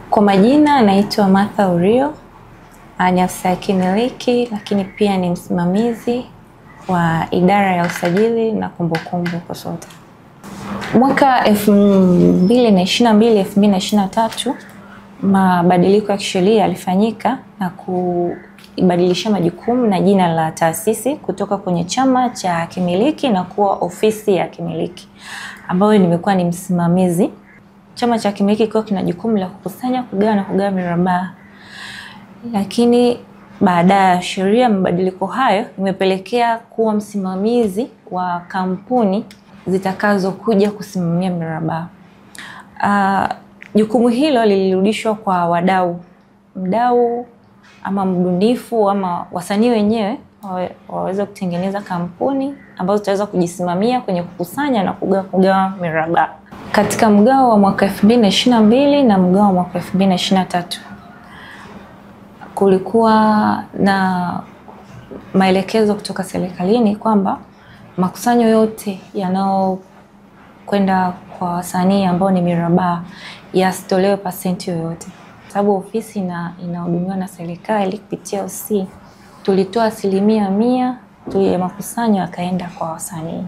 Kwa majina naitwa Martha Urio, ni afisa ya kimiliki lakini pia ni msimamizi wa idara ya usajili na kumbukumbu KOSOTA. Mwaka 2022-2023 mabadiliko ya kisheria yalifanyika na kubadilisha majukumu na jina la taasisi kutoka kwenye chama cha kimiliki na kuwa ofisi ya kimiliki, ambayo nimekuwa ni msimamizi. Chama cha kimiliki kwa kina jukumu la kukusanya, kugawa na kugawa mirabaha. Lakini baada ya sheria mabadiliko hayo imepelekea kuwa msimamizi wa kampuni zitakazokuja kusimamia mirabaha. Jukumu hilo lilirudishwa kwa mdau ama mbunifu ama wasanii wenyewe waweze kutengeneza kampuni ambazo zitaweza kujisimamia kwenye kukusanya na kugawa mirabaha. Katika mgao wa mwaka 2022 na mgao wa mwaka 2023 kulikuwa na maelekezo kutoka serikalini kwamba makusanyo yote yanayokwenda kwa wasanii ambao ni mirabaha yasitolewe pasenti yoyote. Sababu ofisi inahudumiwa na serikali kupitia OC, tulitoa 100% ya makusanyo yakaenda kwa wasanii.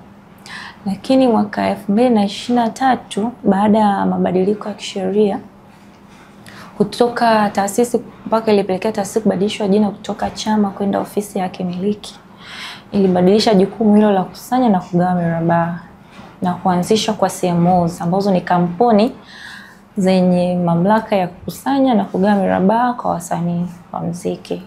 Lakini mwaka 2023 baada ya mabadiliko ya kisheria kutoka taasisi mpaka ilipelekea taasisi kubadilishwa jina kutoka chama kwenda ofisi ya kimiliki, ilibadilisha jukumu hilo la kukusanya na kugawa mirabaha na kuanzisha kwa CMOs ambazo ni kampuni zenye mamlaka ya kukusanya na kugawa mirabaha kwa wasanii wa muziki.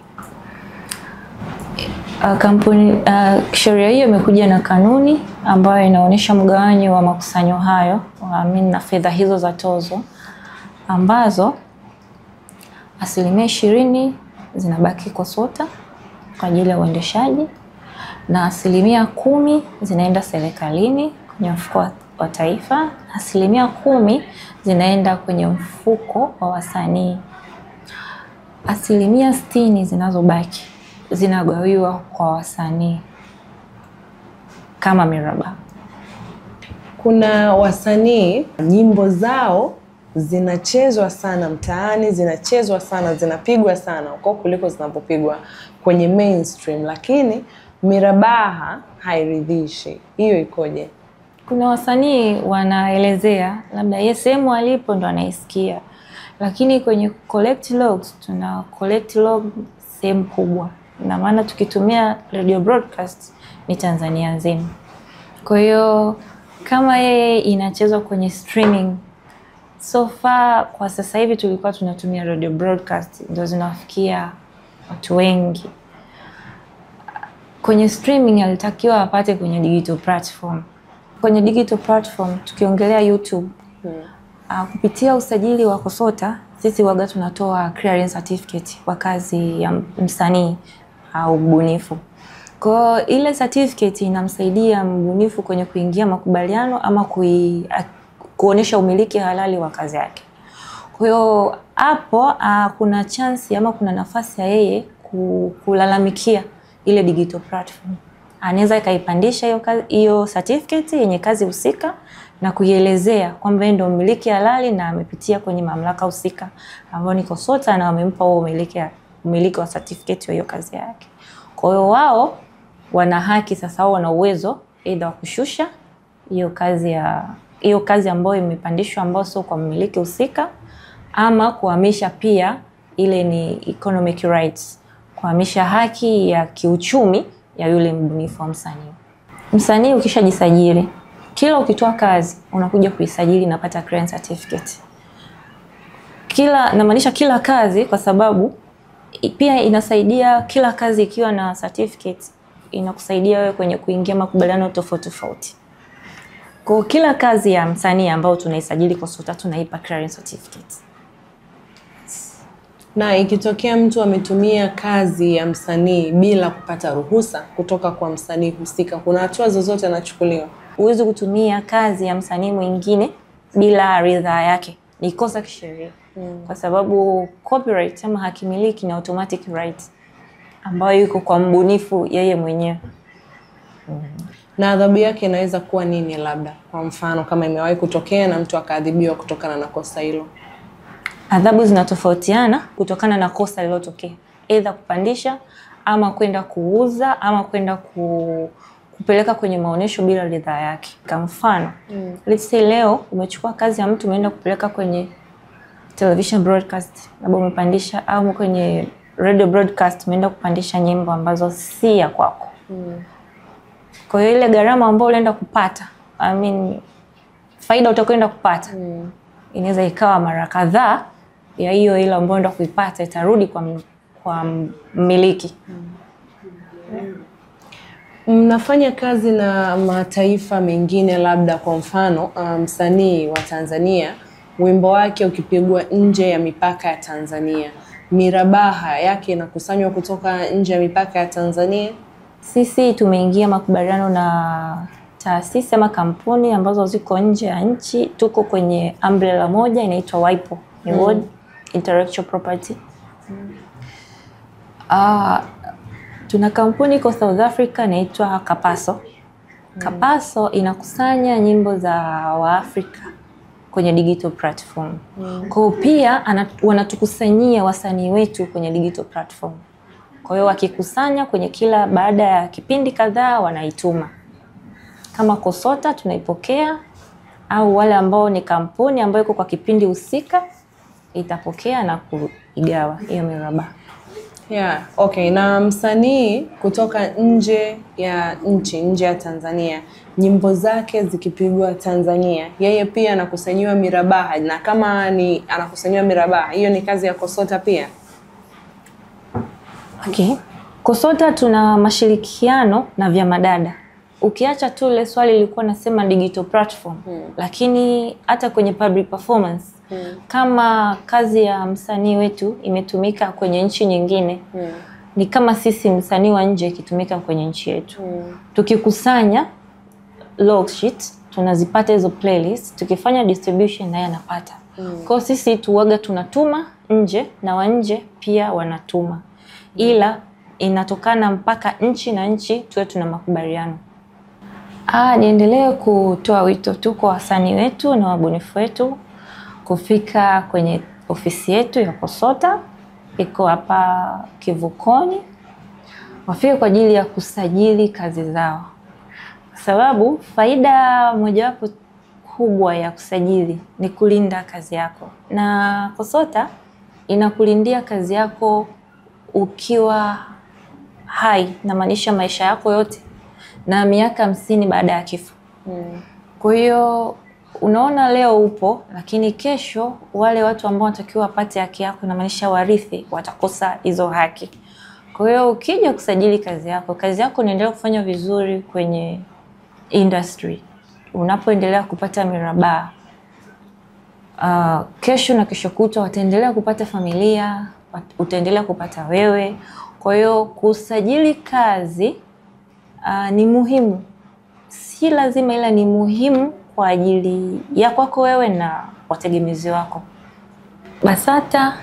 Sheria hiyo imekuja na kanuni ambayo inaonyesha mgawanyo wa makusanyo hayo na fedha hizo za tozo, ambazo 20% zinabaki KOSOTA kwa ajili ya uendeshaji na 10% zinaenda serikalini kwenye mfuko wa taifa, 10% zinaenda kwenye mfuko wa wasanii. 60% zinazobaki zinagawiwa kwa wasanii kama mirabaha. Kuna wasanii nyimbo zao zinachezwa sana mtaani, zinachezwa sana, zinapigwa sana huko kuliko zinapopigwa kwenye mainstream, lakini mirabaha hairidhishi. Hiyo ikoje? Kuna wasanii wanaelezea labda yeye sehemu alipo ndo anaisikia, lakini kwenye collect logs tuna collect log sehemu kubwa, na maana tukitumia radio broadcast ni Tanzania nzima. Kwa hiyo kama yeye inachezwa kwenye streaming, so far kwa sasa hivi tulikuwa tunatumia radio broadcast ndio zinafikia watu wengi. Kwenye streaming alitakiwa apate kwenye digital platform. Kwenye digital platform tukiongelea YouTube, kupitia usajili wa KOSOTA sisi waga tunatoa clearance certificate kwa kazi ya msanii au mbunifu. Kwa ile certificate inamsaidia mbunifu kwenye kuingia makubaliano ama kuonesha umiliki halali wa kazi yake. Kwa hiyo hapo kuna chance ama kuna nafasi ya yeye kulalamikia ile digital platform. Anaweza kaipandisha hiyo certificate yenye kazi husika na kuielezea kwamba yeye ndio mmiliki halali na amepitia kwenye mamlaka husika ambao ni KOSOTA na wamempa huo umiliki wa certificate hiyo kazi yake. Kwa hiyo wao wana haki sasa, wao wana uwezo aidha wa kushusha hiyo kazi ambayo imepandishwa ambayo sio kwa mmiliki husika, ama kuhamisha pia ile ni economic rights, kuhamisha haki ya kiuchumi ya yule mbunifu wa msanii. Msanii ukishajisajili, kila ukitoa kazi unakuja kuisajili na pata clearance certificate. Namaanisha kila kazi, kwa sababu pia inasaidia kila kazi ikiwa na certificate inakusaidia wewe kwenye kuingia makubaliano tofauti. Kwa kila kazi ya msanii ambao tunaisajili KOSOTA tunaipa clearance certificate. Na ikitokea mtu ametumia kazi ya msanii bila kupata ruhusa kutoka kwa msanii husika, kuna hatua zozote anachukuliwa? Huwezi kutumia kazi ya msanii mwingine bila ridhaa yake, ni kosa kisheria. Kwa sababu copyright ama haki miliki ni automatic right ambayo iko kwa mbunifu yeye mwenyewe. Na adhabu yake inaweza kuwa nini, labda kwa mfano kama imewahi kutokea na mtu akaadhibiwa kutokana na kosa hilo? Adhabu zinatofautiana kutokana na kosa lililotokea, either kupandisha ama kwenda kuuza ama kwenda kupeleka kwenye maonesho bila ridhaa yake. Kwa mfano, let's say leo umechukua kazi ya mtu umeenda kupeleka kwenye television broadcast, labda umepandisha, au kwenye radio broadcast umeenda kupandisha nyimbo ambazo si ya kwako. Kwa hiyo ile gharama ambayo unaenda kupata, faida utakwenda kupata, inaweza ikawa mara kadhaa ya hiyo ile ambayo unaenda kuipata itarudi kwa mmiliki. Mnafanya kazi na mataifa mengine, labda kwa mfano msanii wa Tanzania wimbo wake ukipigwa nje ya mipaka ya Tanzania, mirabaha yake inakusanywa kutoka nje ya mipaka ya Tanzania? Sisi tumeingia makubaliano na taasisi ama kampuni ambazo ziko nje ya nchi. Tuko kwenye umbrella moja inaitwa WIPO, ni World Intellectual Property. Tuna kampuni iko South Africa inaitwa Kapaso. Kapaso inakusanya nyimbo za Waafrika kwenye digital platform. Kwa hiyo pia wanatukusanyia wasanii wetu kwenye digital platform. Kwa hiyo wakikusanya kwenye kila baada ya kipindi kadhaa wanaituma. Kama KOSOTA tunaipokea, au wale ambao ni kampuni ambayo iko kwa kipindi husika itapokea na kuigawa hiyo mirabaha. Yeah, okay. Na msanii kutoka nje ya nchi, nje ya Tanzania, nyimbo zake zikipigwa Tanzania, yeye pia anakusanyiwa mirabaha? Na kama ni anakusanyiwa mirabaha, hiyo ni kazi ya KOSOTA pia? Okay. KOSOTA tuna mashirikiano na vyama dada. Ukiacha tu ile swali lilikuwa nasema digital platform, lakini hata kwenye public performance, kama kazi ya msanii wetu imetumika kwenye nchi nyingine, ni kama sisi msanii wa nje ikitumika kwenye nchi yetu. Tukikusanya log sheet, tunazipata hizo playlist, tukifanya distribution naye anapata. Kwa sisi tuwaga tunatuma nje na wa nje pia wanatuma. Ila inatokana mpaka nchi na nchi tuwe tuna makubaliano. Niendelee kutoa wito tu kwa wasanii wetu na wabunifu wetu kufika kwenye ofisi yetu ya KOSOTA, iko hapa Kivukoni. Wafike kwa ajili ya kusajili kazi zao. Sababu faida mojawapo kubwa ya kusajili ni kulinda kazi yako. Na KOSOTA inakulindia kazi yako ukiwa hai, na maanisha maisha yako yote na miaka 50 baada ya kifo. Kwa hiyo unaona leo upo, lakini kesho wale watu ambao wanatakiwa wapate haki yako, na maanisha warithi, watakosa hizo haki. Kwa hiyo ukija kusajili kazi yako inaendelea kufanya vizuri kwenye industry, unapoendelea kupata mirabaha, kesho na kesho kutwa wataendelea kupata familia, utaendelea kupata wewe. Kwa hiyo kusajili kazi ni muhimu, si lazima, ila ni muhimu kwa ajili ya kwako wewe na wategemezi wako. BASATA,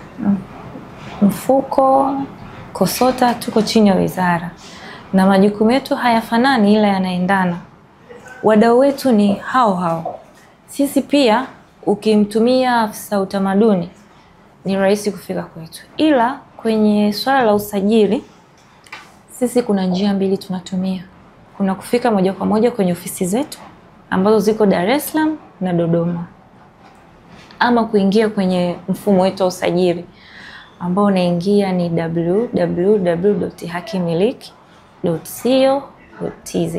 mfuko, KOSOTA tuko chini ya wizara, na majukumu yetu hayafanani ila yanaendana. Wadau wetu ni hao. Sisi pia ukimtumia afisa utamaduni ni rahisi kufika kwetu, ila kwenye swala la usajili sisi kuna njia mbili tunatumia. Kuna kufika moja kwa moja kwenye ofisi zetu ambazo ziko Dar es Salaam na Dodoma, ama kuingia kwenye mfumo wetu wa usajili ambao unaingia ni www.hakimiliki.co.tz.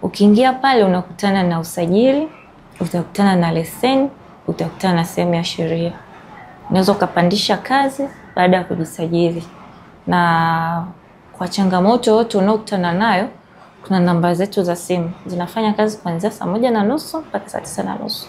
Ukiingia pale unakutana na usajili, utakutana na leseni, utakutana na sehemu ya sheria. Unaweza ukapandisha kazi baada ya kujisajili. Na kwa changamoto yote unaokutana nayo, kuna namba zetu za simu zinafanya kazi kuanzia saa 1:30 mpaka saa 9:30.